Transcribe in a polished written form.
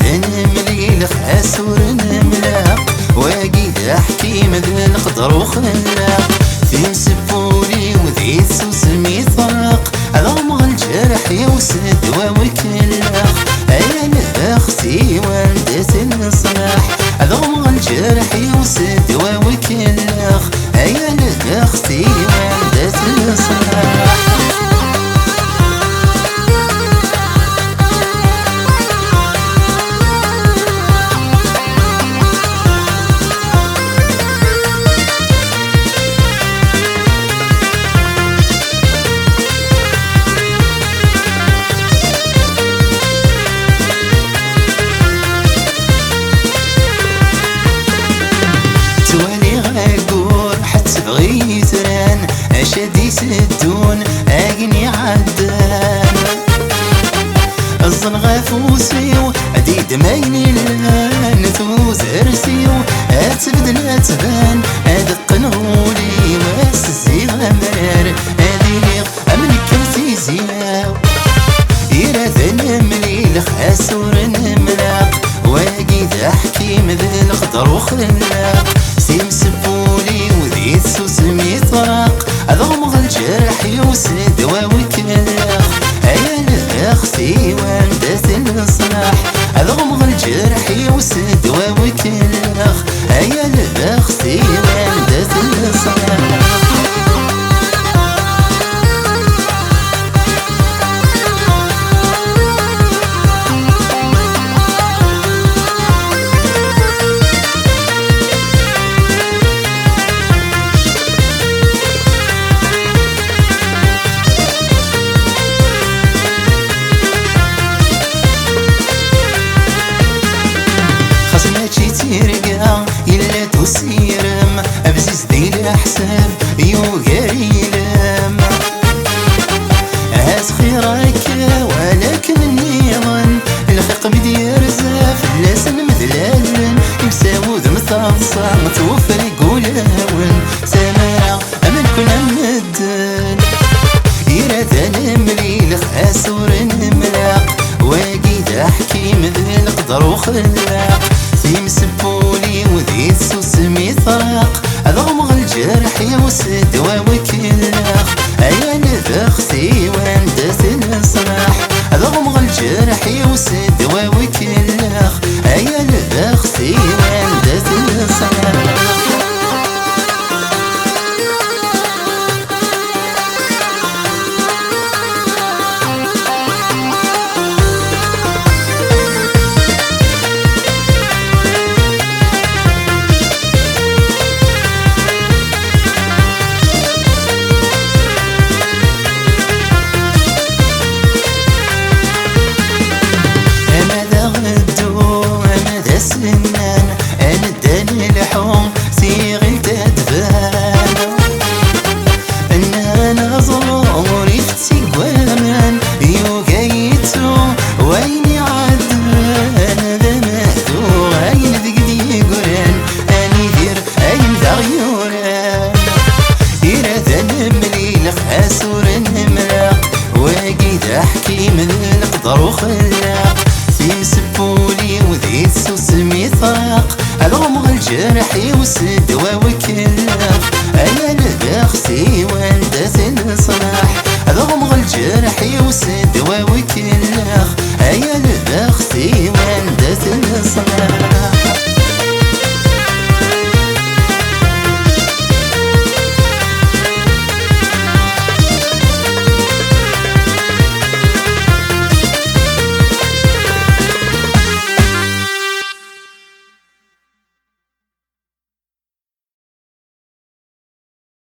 ذن مليل خاسور ملاق واقيد احكي مذ القدر وخلاق ذي سبولي وذي سوسمي طرق الغمغ الجرح يوسد ووكلاق ايا نفختي واندت الصلاح الغمغ الجرح يوسد ووكلاق ايا نفختي واندت الصلاح تبغي يتران اشد يسدون اقني عدان الظن غافوسيو عديد مايني الان ثوز ارسيو اتبدل اتبان ادق نغولي واسسي غمرار اديق امن كرسي زياو يراثن مليل خاسور ملاق واقيد احكي مذ القدر وخلاق سيم سبولي وذي سوسمي طرق اضغمغ الجرح يوسد ووكلاق ايا نفختي واندت الصلاح اضغمغ الجرح يوسد ووكلاق ايا نفختي واندت الصلاح تيرقا إلا تسيرم أبزيز دي الأحساب يوغاري لام هاز خيرك ولكن النيران الخلق بدي رزاف لازم مذلالن يمساو ذم تصا متوفرق ولاون سماع أمن كل مدن يراثن مليل خاسور ملاق واقيد أحكي مذ القدر وخلاق ذي سبولي وذي سوسمي طرق اضغمغ الجرح يوسد ووكلاق ايا نفختي واندت الصلاح اضغمغ الجرح يوسد ووكلاق ايا نفختي واندت الصلاح السنان انا اداني الحوم سيغي تدفان انا ظهوري فتي قوامان يوقيتو ويني عدان ذا مهدو عين ذقدي قران اني دير عين ذا غيوران يراثن مليل خاسور ملاق واقيد احكي من القدر وخلاق ذي سبولي وذي سوسمي طرق الغمغ الجرح يوسد ووكلاق ايا نفختي واندت الصلاح الغمغ الجرح يوسد